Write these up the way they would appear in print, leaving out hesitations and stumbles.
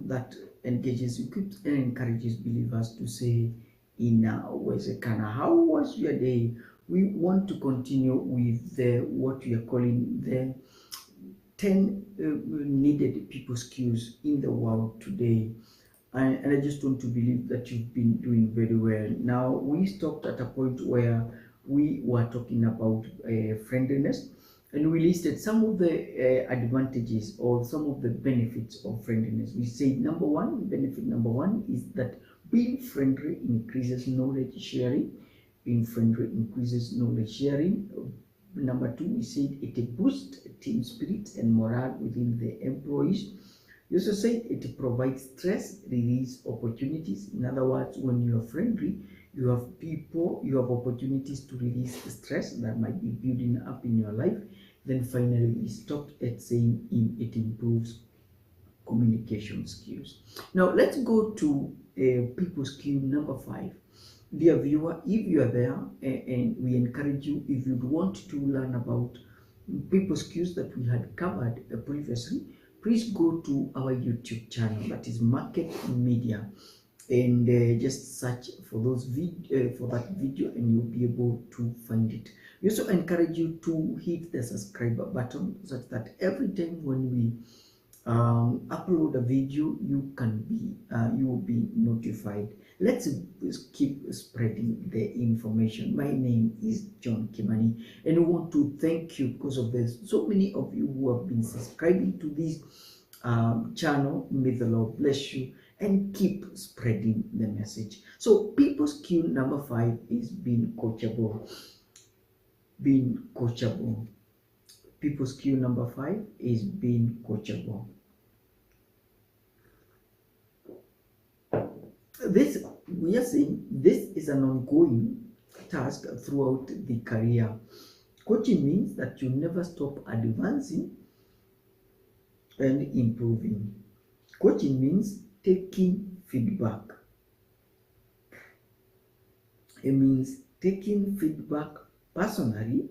that engages, equips, and encourages believers to say in Wezekana. How was your day? We want to continue with what we are calling the 10 needed people skills in the world today. And I just want to believe that you've been doing very well. Now, we stopped at a point where we were talking about friendliness, and we listed some of the advantages or some of the benefits of friendliness. We said benefit number one is that being friendly increases knowledge sharing. Being friendly increases knowledge sharing. Number two, we said it boosts team spirit and morale within the employees. You also say it provides stress release opportunities. In other words, when you are friendly, you have opportunities to release the stress that might be building up in your life. Then finally, we stopped at saying it improves communication skills. Now let's go to people skill number 5. Dear viewer, if you are there, and we encourage you, if you'd want to learn about people skills that we had covered previously, please go to our YouTube channel, that is Market Media, and just search for that video, and you'll be able to find it. We also encourage you to hit the subscribe button such that every time when we upload a video, you will be notified. Let's keep spreading the information. My name is John Kimani, and I want to thank you because of this. So many of you who have been subscribing to this channel. May the Lord bless you and keep spreading the message. So people skill number 5 is being coachable. Being coachable. People skill number 5 is being coachable. We are saying this is an ongoing task throughout the career. Coaching means that you never stop advancing and improving. Coaching means taking feedback. It means taking feedback personally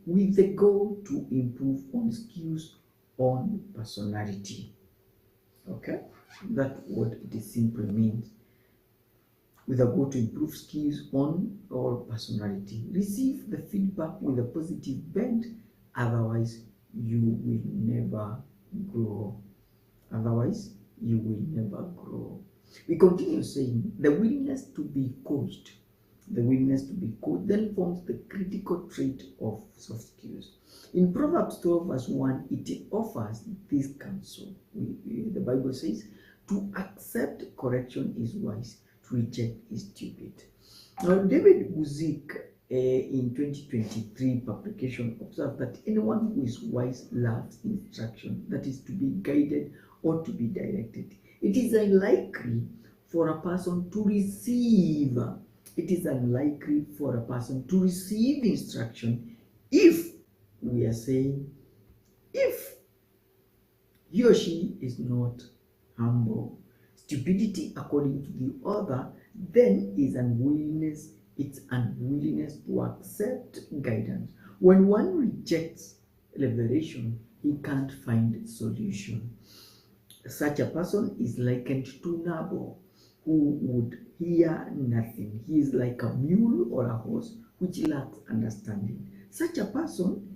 with the goal to improve on skills on personality. Okay, that's what it simply means. With a goal to improve skills on or personality. Receive the feedback with a positive bent, otherwise you will never grow. We continue saying the willingness to be coached. The willingness to be coached then forms the critical trait of soft skills. In Proverbs 12 verse 1, it offers this counsel. The Bible says, to accept correction is wise, to reject is stupid. Now, David Guzik in 2023 publication observed that anyone who is wise loves instruction, that is to be guided or to be directed. It is unlikely for a person to receive instruction if we are saying if he or she is not humble. Stupidity, according to the author, then is unwillingness to accept guidance. When one rejects liberation, he can't find solution. Such a person is likened to Nabal, who would hear nothing. He is like a mule or a horse which lacks understanding. Such a person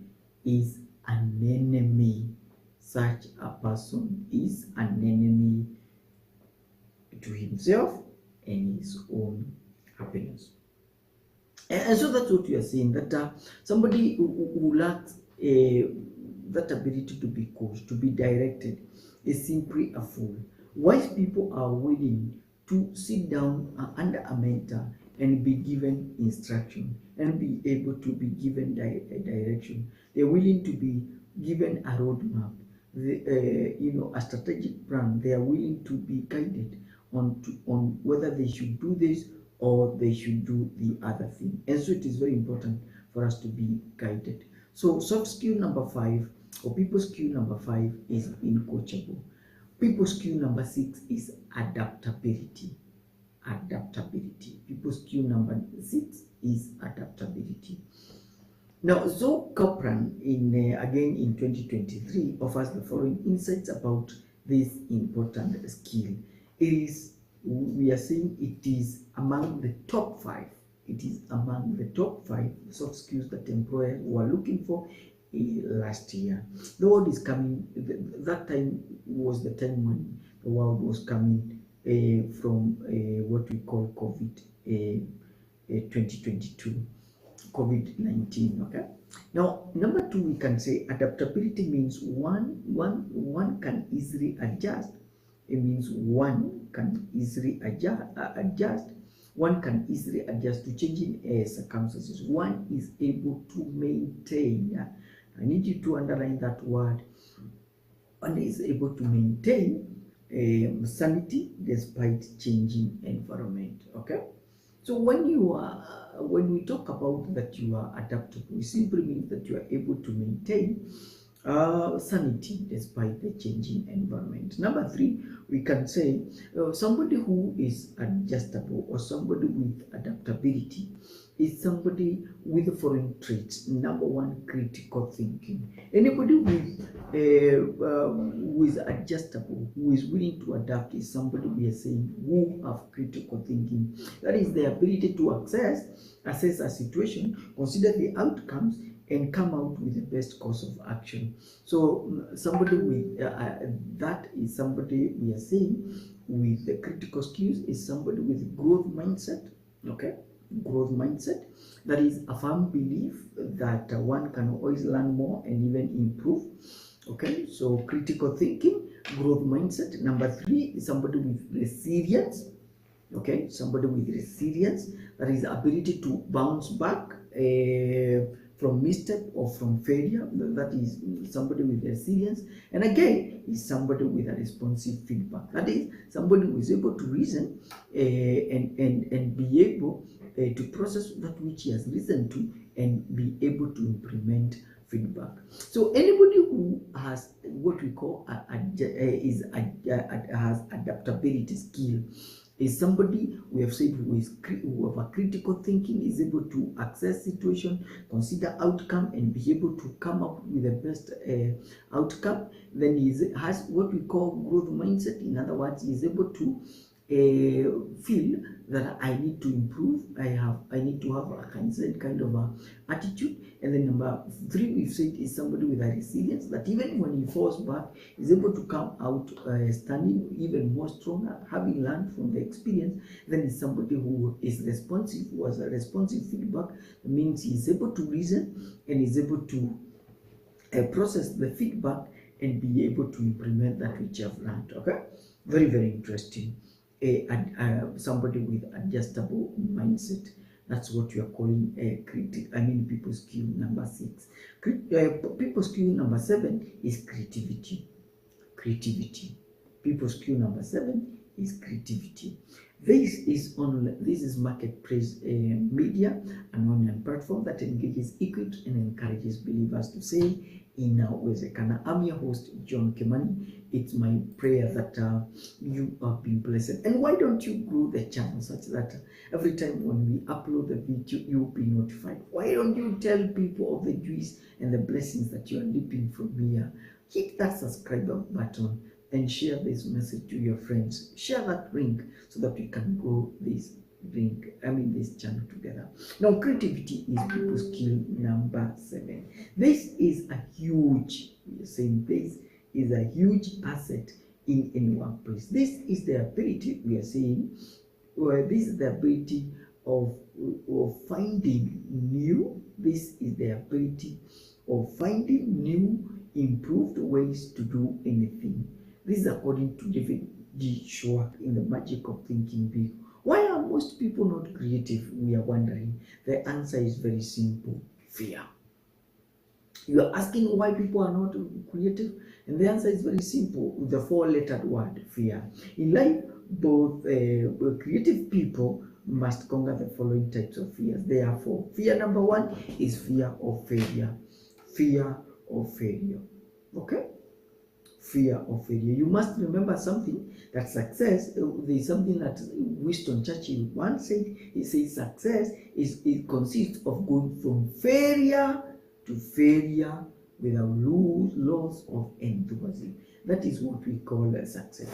is an enemy. To himself and his own happiness. And so that's what we are saying, that somebody who lacks that ability to be coached, to be directed, is simply a fool. Wise people are willing to sit down under a mentor and be given instruction and be able to be given direction. They're willing to be given a roadmap, a strategic plan. They are willing to be guided on whether they should do this or they should do the other thing. And so it is very important for us to be guided. So soft skill number 5, or people skill number 5, is being coachable. People skill number 6 is adaptability. People skill number 6 is adaptability. Now, Zoe Copran, again in 2023, offers the following insights about this important skill. We are saying it is among the top 5. It is among the top 5 soft skills that employers were looking for last year. The world is coming, that time was the time when the world was coming from what we call COVID 2022. COVID-19. Okay. Now, number 2, we can say adaptability means one can easily adjust. It means one can easily adjust. One can easily adjust to changing circumstances. One is able to maintain. I need you to underline that word. One is able to maintain sanity despite changing environment. Okay. So when we talk about that you are adaptable, it simply means that you are able to maintain sanity despite the changing environment. Number 3, we can say somebody who is adjustable or somebody with adaptability is somebody with the following traits. Number 1, critical thinking. Anybody who is adjustable, who is willing to adapt, is somebody we are saying who have critical thinking. That is the ability to assess a situation, consider the outcomes, and come out with the best course of action. So somebody with that is somebody we are saying with the critical skills is somebody with growth mindset. Okay. Growth mindset, that is a firm belief that one can always learn more and even improve. Okay, so critical thinking, growth mindset. Number 3 is somebody with resilience. Okay, somebody with resilience, that is ability to bounce back from misstep or from failure. That is somebody with resilience. And again, is somebody with a responsive feedback. That is somebody who is able to reason and be able to process that which he has listened to and be able to implement feedback. So anybody who has what we call has adaptability skill is somebody we have said who have a critical thinking, is able to assess situation, consider outcome, and be able to come up with the best outcome. Then he has what we call growth mindset. In other words, he is able to feel that I need to improve. I need to have a kind of a attitude. And then number 3, we've said, is somebody with a resilience, that even when he falls back, is able to come out standing even more stronger, having learned from the experience. Then is somebody who is responsive, who has a responsive feedback. That means he is able to reason and is able to process the feedback and be able to implement that which you have learned. Okay, very, very interesting. Somebody with adjustable mindset. That's what you are calling people skill number 6. People skill number 7 is creativity. People skill number 7 is creativity. This is Marketplace Media, an online platform that engages, equips, and encourages believers to say inawezekana. I'm your host, John Kimani. It's my prayer that you have been blessed. And why don't you grow the channel such that every time when we upload the video, you'll be notified? Why don't you tell people of the joys and the blessings that you are leaping from here? Hit that subscribe button and share this message to your friends. Share that link so that we can grow this channel together. Now, creativity is people skill number 7. This is a huge asset in any workplace. This is the ability we are saying, or this is the ability of finding new. This is the ability of finding new, improved ways to do anything. This is according to David G. Schwartz in The Magic of Thinking Big. Why are most people not creative? We are wondering. The answer is very simple: fear. You are asking why people are not creative, and the answer is very simple, with the 4-lettered word: fear. In life, both creative people must conquer the following types of fears. Therefore, fear number 1 is fear of failure. Fear of failure. Okay? Fear of failure. You must remember something, that success, there is something that Winston Churchill once said. He says success it consists of going from failure to failure without loss of enthusiasm. That is what we call a success.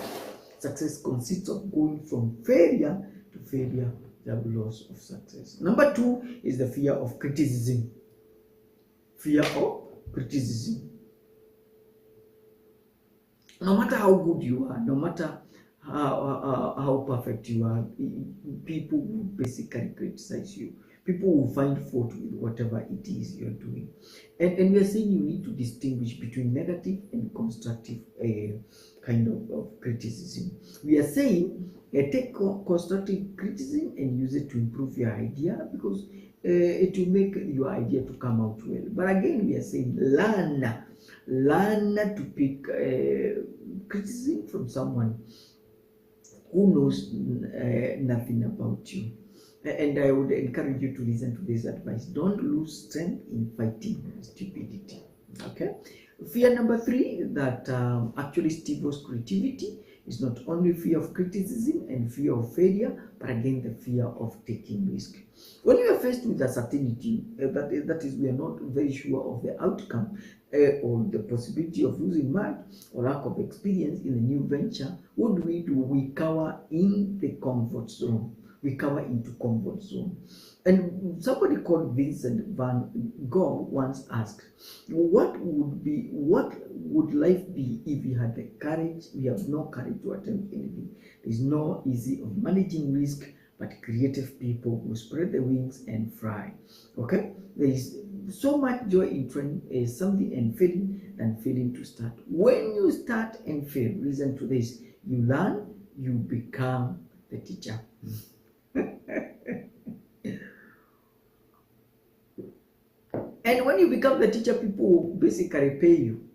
Success consists of going from failure to failure without loss of success. Number 2 is the fear of criticism. Fear of criticism. No matter how good you are, no matter how perfect you are, people will basically criticize you. People will find fault with whatever it is you're doing. And we are saying you need to distinguish between negative and constructive kind of criticism. We are saying take constructive criticism and use it to improve your idea, because it will make your idea to come out well. But again, we are saying learn to pick criticism from someone who knows nothing about you. And I would encourage you to listen to this advice. Don't lose strength in fighting stupidity. Okay. Fear number 3 that actually stifles creativity is not only fear of criticism and fear of failure, but again the fear of taking risk. When you are faced with a certainty, that is, we are not very sure of the outcome or the possibility of losing money or lack of experience in a new venture, what do? We cower in the comfort zone. We cover into comfort zone. And somebody called Vincent van Gogh once asked, what would life be if we had the courage? We have no courage to attempt anything. There's no easy of managing risk, but creative people who spread their wings and fly. Okay? There is so much joy in trying something and failing than failing to start. When you start and fail, listen to this, you learn, you become the teacher. And when you become the teacher, people will basically pay you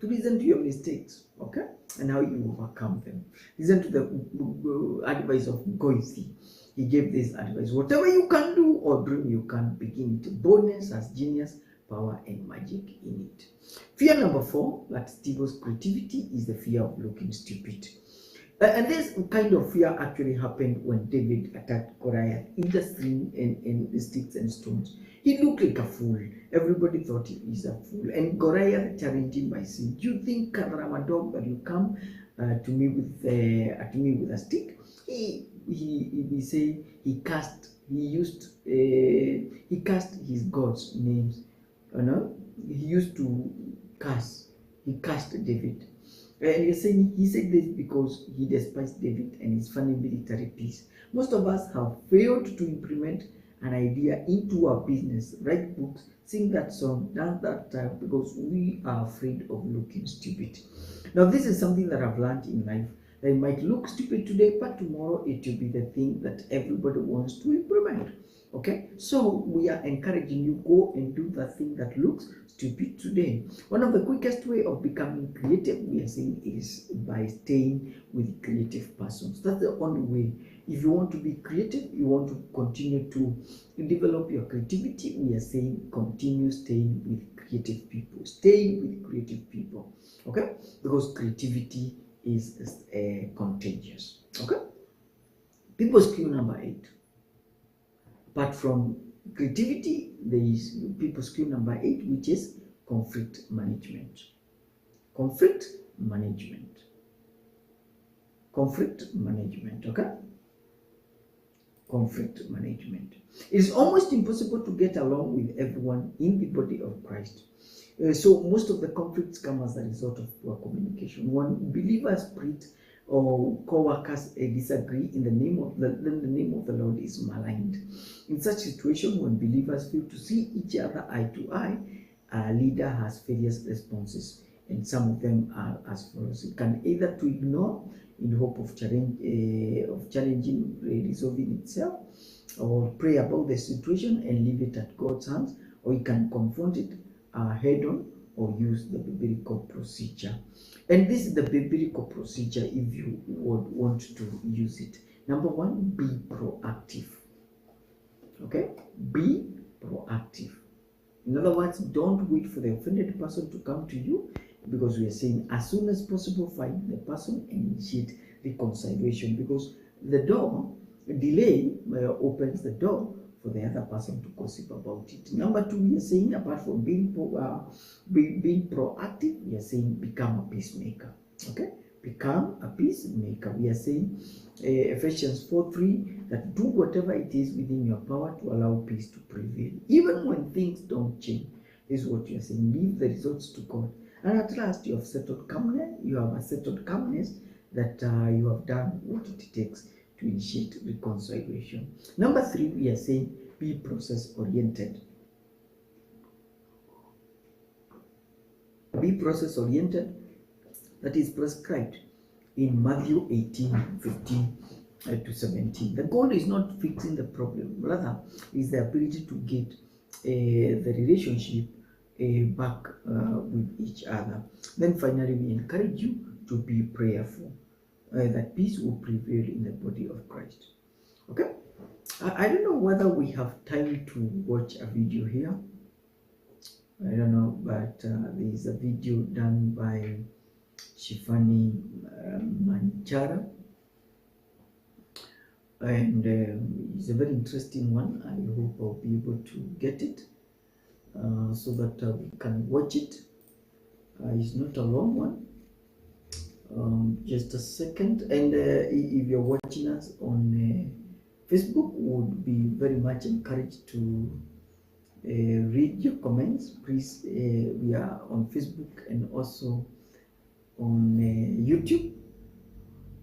to listen to your mistakes, okay, and how you overcome them. Listen to the advice of Goethe. He gave this advice: whatever you can do or dream you can, begin it. Boldness has genius, power, and magic in it. Fear number 4 that stifles creativity is the fear of looking stupid. And this kind of fear actually happened when David attacked Goliath in the stream in the sticks and stones. He looked like a fool. Everybody thought he is a fool. And Goliath challenged him by saying, "Do you think I'm a dog that you come to me with a stick?" He said he cast his gods' names. You know, he used to curse. He cursed David. And he said this because he despised David and his funny military piece. Most of us have failed to implement an idea into our business, write books, sing that song, dance that type, because we are afraid of looking stupid. Now, this is something that I've learned in life. That it might look stupid today, but tomorrow it will be the thing that everybody wants to implement. Okay, so we are encouraging you, go and do the thing that looks stupid today. One of the quickest way of becoming creative, we are saying, is by staying with creative persons. That's the only way. If you want to be creative, you want to continue to develop your creativity, we are saying continue staying with creative people. Stay with creative people. Okay, because creativity is contagious. Okay, people's cue number 8. Apart from creativity, there is people's skill number 8, which is conflict management. Conflict management. Conflict management, okay? Conflict management. It is almost impossible to get along with everyone in the body of Christ. So most of the conflicts come as a result of poor communication. When believers split or co-workers disagree, in the name of the Lord is maligned. In such situation, when believers fail to see each other eye to eye, a leader has various responses, and some of them are as follows. It can either to ignore in hope of challenging resolving itself, or pray about the situation and leave it at God's hands, or you can confront it head on, or use the biblical procedure. And this is the biblical procedure if you would want to use it. Number 1, be proactive. Okay? Be proactive. In other words, don't wait for the offended person to come to you, because we are saying as soon as possible find the person and initiate reconciliation, because the delay opens the door for the other person to gossip about it. Number two, we are saying, apart from being proactive, we are saying become a peacemaker. Okay, become a peacemaker. We are saying Ephesians 4:3 that do whatever it is within your power to allow peace to prevail, even when things don't change. This is what you are saying. Leave the results to God, and at last you have settled calmness. You have a settled calmness that you have done what it takes to initiate reconciliation. Number three, we are saying be process oriented. Be process oriented. That is prescribed in Matthew 18:15-17. The goal is not fixing the problem, rather is the ability to get the relationship back with each other. Then finally, we encourage you to be prayerful, that peace will prevail in the body of Christ. Okay, I don't know whether we have time to watch a video here. I don't know, but there is a video done by Shifani Manchara, and it's a very interesting one. I hope I'll be able to get it so that we can watch it. It's not a long one. Just a second. And if you're watching us on Facebook, would be very much encouraged to read your comments. Please, we are on Facebook and also on YouTube.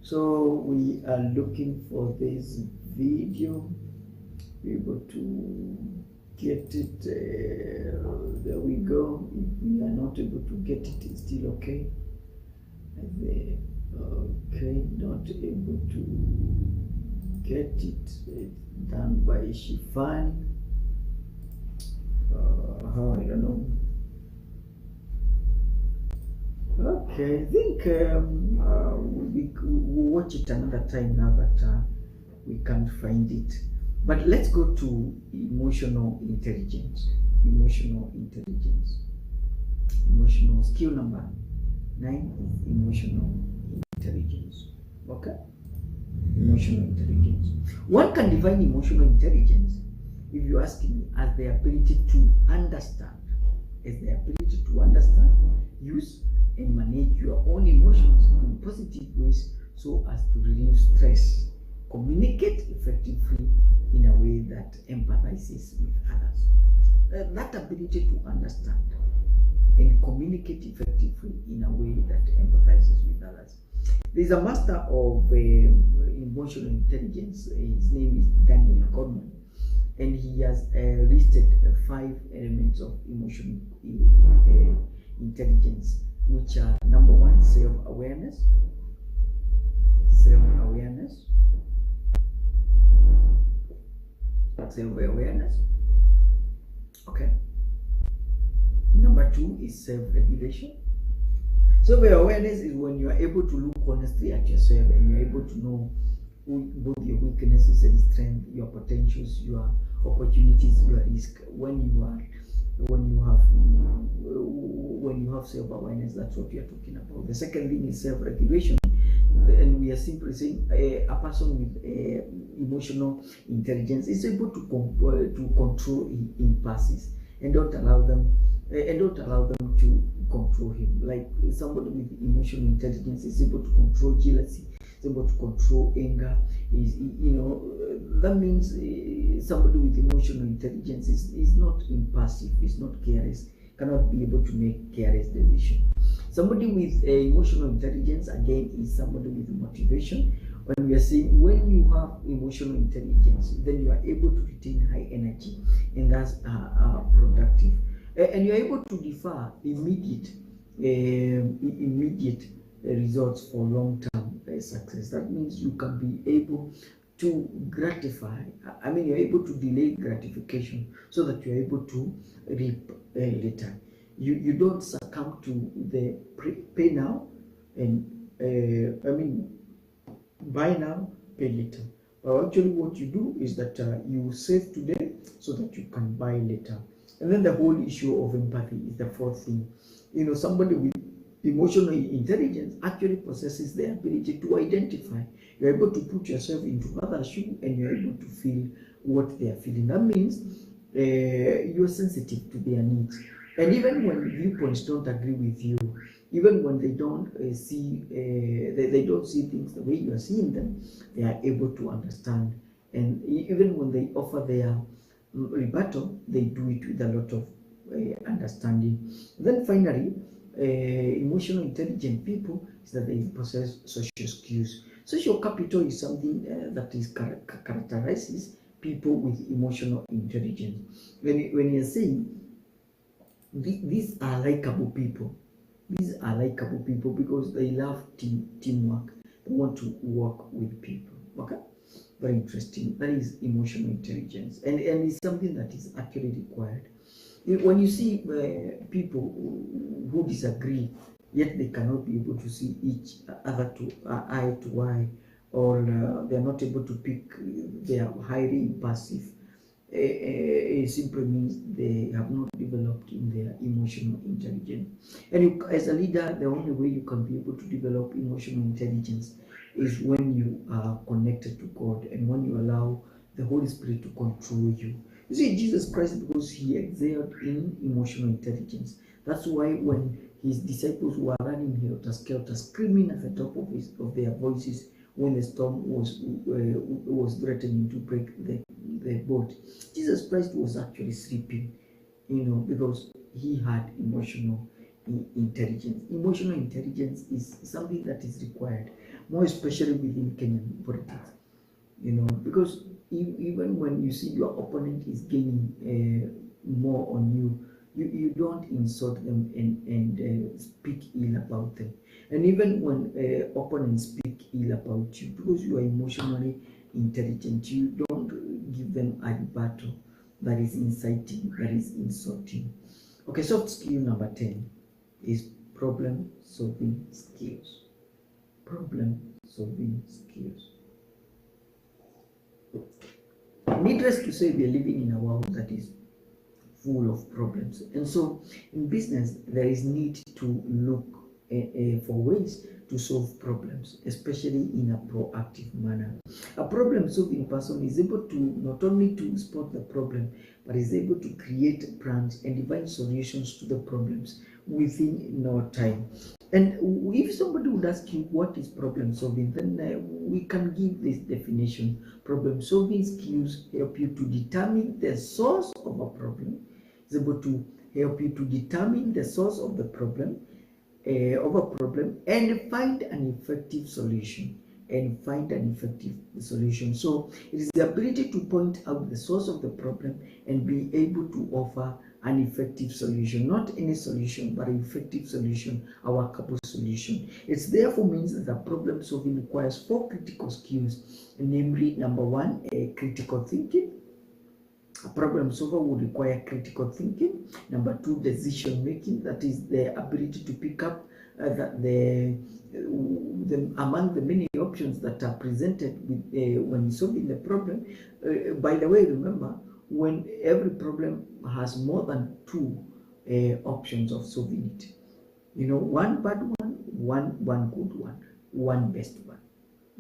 So we are looking for this video, be able to get it. There we go. If we are not able to get it, it's still okay. Okay, not able to get it. It's done by Shifan. I don't know. Okay, I think we'll watch it another time now that we can't find it. But let's go to emotional intelligence. Emotional intelligence. Emotional skill number 9 is emotional intelligence. Okay? Emotional intelligence. One can define emotional intelligence, if you ask me, as the ability to understand, use and manage your own emotions in positive ways so as to relieve stress, communicate effectively in a way that empathizes with others. That ability to understand and communicate effectively in a way that empathizes with others. There's a master of emotional intelligence. His name is Daniel Goleman, and he has listed 5 elements of emotional intelligence, which are: number 1, self-awareness. Self-awareness. Okay. Number 2 is self-regulation. Self-awareness is when you are able to look honestly at yourself and you're able to know both your weaknesses and strengths, your potentials, your opportunities, your risk. When you have self-awareness, that's what we are talking about. The second thing is self-regulation, and we are simply saying a person with emotional intelligence is able to control impulses and don't allow them to control him. Like somebody with emotional intelligence is able to control jealousy, is able to control anger. That means somebody with emotional intelligence is not impulsive, is not careless, cannot be able to make careless decisions. Somebody with emotional intelligence, again, is somebody with motivation. When we are saying when you have emotional intelligence, then you are able to retain high energy, and that's productive. And you're able to defer immediate results for long-term success. That means you can be able to you're able to delay gratification so that you're able to reap later. You don't succumb to the pay now and buy now, pay later. But actually what you do is that you save today so that you can buy later. And then the whole issue of empathy is the fourth thing. Somebody with emotional intelligence actually possesses the ability to identify. You're able to put yourself into others' shoes and you're able to feel what they are feeling. That means you're sensitive to their needs. And even when viewpoints don't agree with you, even when they don't they don't see things the way you are seeing them, they are able to understand. And even when they offer their rebuttal, they do it with a lot of understanding. Then finally, emotional intelligent people is that they possess social skills. Social capital is something that is characterizes people with emotional intelligence. When you're saying these are likable people, these are likable people because they love teamwork. They want to work with people. Okay, very interesting. That is emotional intelligence, and it's something that is actually required. When you see people who disagree, yet they cannot be able to see each other to eye to eye, or they are not able to pick, they are highly impulsive. It simply means they have not developed in their emotional intelligence. And you, as a leader, the only way you can be able to develop emotional intelligence is when you are connected to God and when you allow the Holy Spirit to control you. You see, Jesus Christ, because he excelled in emotional intelligence, that's why when his disciples were running helter-skelter, screaming at the top of their voices when the storm was threatening to break the boat, Jesus Christ was actually sleeping, because he had emotional intelligence. Emotional intelligence is something that is required, more especially within Kenyan politics, because even when you see your opponent is gaining more on you, you don't insult them and speak ill about them. And even when opponents speak ill about you, because you are emotionally intelligent, you don't give them a rebuttal that is inciting, that is insulting. Okay, soft skill number 10 is problem solving skills. Problem solving skills. Needless to say, we are living in a world that is full of problems, and so in business there is need to look for ways to solve problems, especially in a proactive manner. A problem-solving person is able to not only to spot the problem, but is able to create plans and divine solutions to the problems within no time. And if somebody would ask you what is problem solving, then we can give this definition. Problem solving skills help you to determine the source of a problem. It's able to help you to determine the source of the problem, and find an effective solution. So it is the ability to point out the source of the problem and be able to offer an effective solution, not any solution, but an effective solution, a workable solution. It therefore means that the problem solving requires 4 critical skills, namely, number 1, critical thinking. A problem solver would require critical thinking. Number 2, decision making, that is the ability to pick up among the many options that are presented when solving the problem. By the way, remember, when every problem has more than 2 options of solving it, one bad one, one good one, one best one.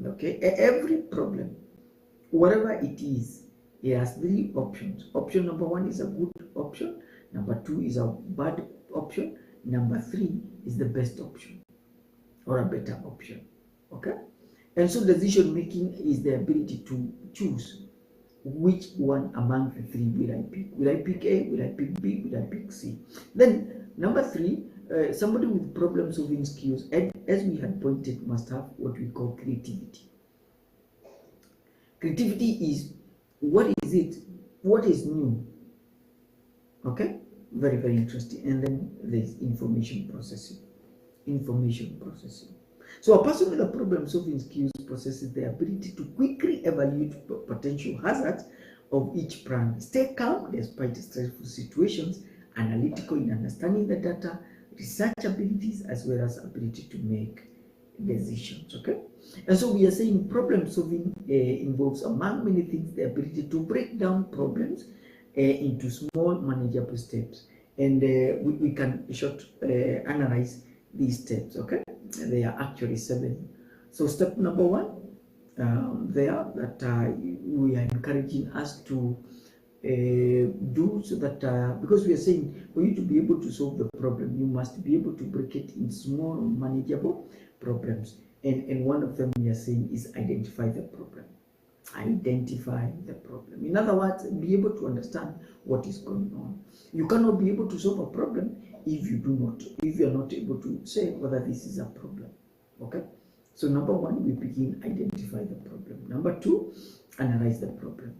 Okay, every problem, whatever it is, it has 3 options. Option number 1 is a good option. Number 2 is a bad option. Number 3 is the best option or a better option. Okay? And so decision making is the ability to choose which one among the 3 will I pick. Will I pick A? Will I pick B? Will I pick C? Then number 3, somebody with problem solving skills, and as we had pointed, must have what we call creativity. Creativity is, what is it? What is new? Okay, very, very interesting. And then there's information processing. So a person with a problem solving skills possesses the ability to quickly evaluate potential hazards of each plan, stay calm despite stressful situations, analytical in understanding the data, research abilities, as well as ability to make decisions. Okay, and so we are saying problem solving involves, among many things, the ability to break down problems into small manageable steps, and we can analyze these steps. Okay, they are actually 7. So step number 1, there that we are encouraging us to do, so that because we are saying for you to be able to solve the problem, you must be able to break it in small manageable problems, and one of them we are saying is identify the problem. Identify the problem. In other words, be able to understand what is going on. You cannot be able to solve a problem if you are not able to say whether this is a problem. Okay, so number one, we begin identify the problem. Number two, analyze the problem.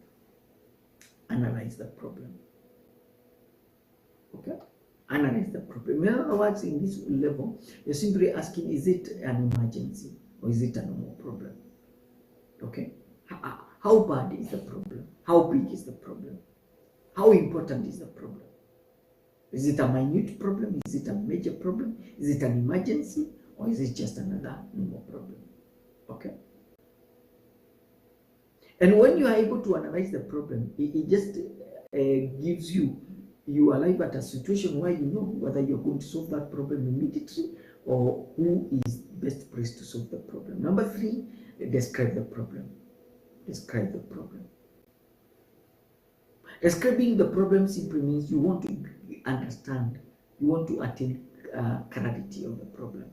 Analyze the problem. Okay, analyze the problem. In other words, in this level, you're simply asking, is it an emergency or is it a normal problem? Okay, how bad is the problem? How big is the problem? How important is the problem? Is it a minute problem? Is it a major problem? Is it an emergency? Or is it just another normal problem? Okay. And when you are able to analyze the problem, it just gives you arrive at a situation where you know whether you're going to solve that problem immediately or who is best placed to solve the problem. Number three, describe the problem. Describe the problem. Describing the problem simply means you want to understand, you want to attain clarity of the problem.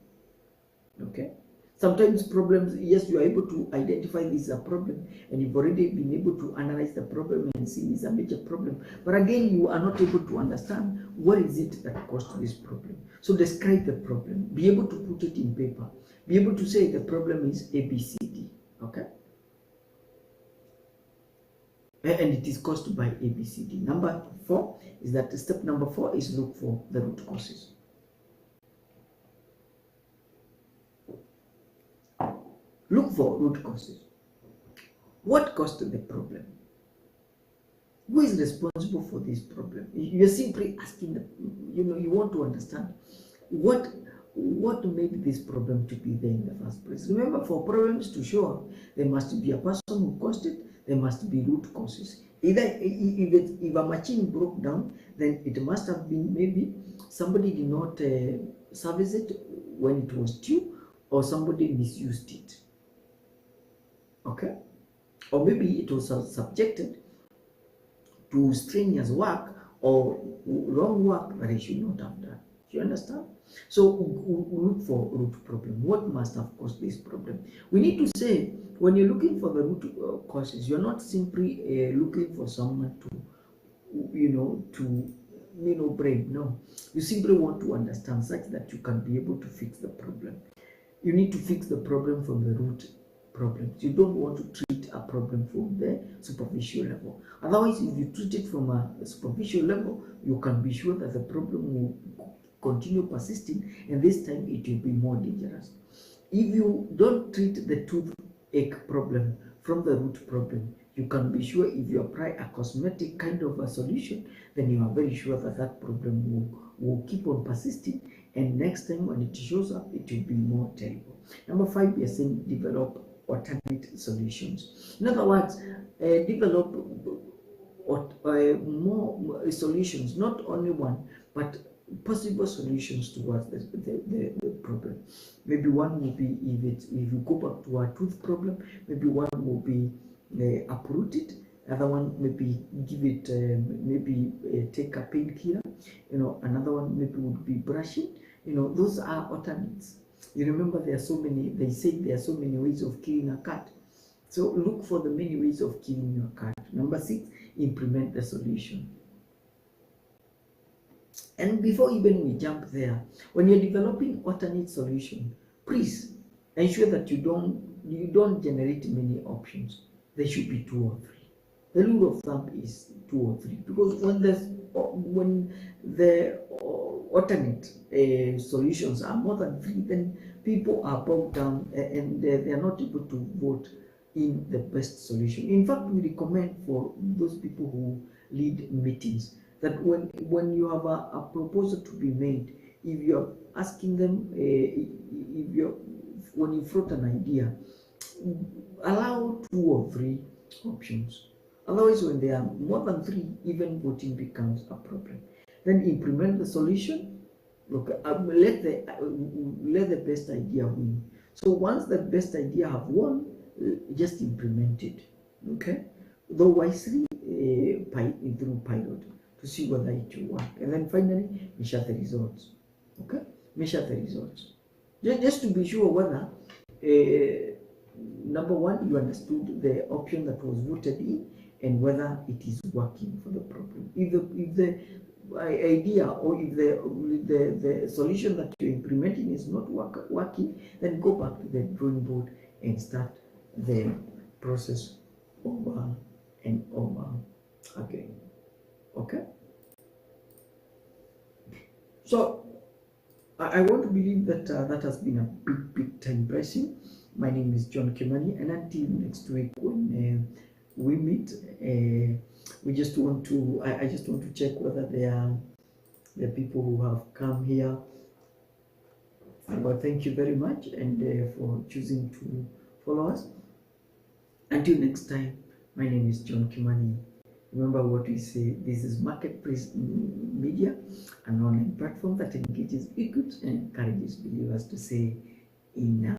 Okay? Sometimes problems, yes, you are able to identify this is a problem, and you've already been able to analyze the problem and see it's a major problem. But again, you are not able to understand what is it that caused this problem. So describe the problem. Be able to put it in paper. Be able to say the problem is ABCD. Okay? And it is caused by ABCD. Number four is that step number four is look for the root causes. Look for root causes. What caused the problem? Who is responsible for this problem? You're simply asking, you want to understand what made this problem to be there in the first place. Remember, for problems to show up, there must be a person who caused it. There must be root causes. Either if a machine broke down, then it must have been maybe somebody did not service it when it was due, or somebody misused it. Okay? Or maybe it was subjected to strenuous work or wrong work that it should not have done. Do you understand? So look for root problem. What must have caused this problem? We need to say, when you're looking for the root causes, you're not simply looking for someone to blame. No, you simply want to understand such that you can be able to fix the problem. You need to fix the problem from the root problems. You don't want to treat a problem from the superficial level. Otherwise, if you treat it from a superficial level, you can be sure that the problem will continue persisting, and this time it will be more dangerous. If you don't treat the toothache problem from the root problem, you can be sure if you apply a cosmetic kind of a solution, then you are very sure that that problem will keep on persisting, and next time when it shows up, it will be more terrible. Number five, we are saying develop alternate solutions. In other words, develop more solutions, not only one, but possible solutions towards the problem. Maybe one will be, if you go back to a tooth problem, maybe one will be uproot it. Other one maybe give it, take a painkiller. Another one maybe would be brushing. Those are alternates. You remember they said there are so many ways of killing a cat. So look for the many ways of killing your cat. Number six, implement the solution. And before even we jump there, when you're developing alternate solution, please ensure that you don't generate many options. There should be 2 or 3. The rule of thumb is 2 or 3, because when the alternate solutions are more than 3, then people are bogged down and they are not able to vote in the best solution. In fact, we recommend for those people who lead meetings that when you have a proposal to be made, if you're asking them, when you float an idea, allow 2 or 3 options. Otherwise, when there are more than 3, even voting becomes a problem. Then implement the solution. Look, let the best idea win. So once the best idea have won, just implement it, okay? Though wisely, through pilot to see whether it will work, and then finally measure the results, okay? Measure the results, just to be sure whether number one, you understood the option that was voted in and whether it is working for the problem. If the idea or if the solution that you're implementing is not working, then go back to the drawing board and start the process over and over again. Okay? So I want to believe that that has been a big time blessing. My name is John Kimani, and until next week when we meet, we just want to, I just want to check whether there are people who have come here. Well, thank you very much, and for choosing to follow us. Until next time, my name is John Kimani. Remember what we say, this is Marketplace Media, an online platform that engages, equips, and encourages believers to say enough.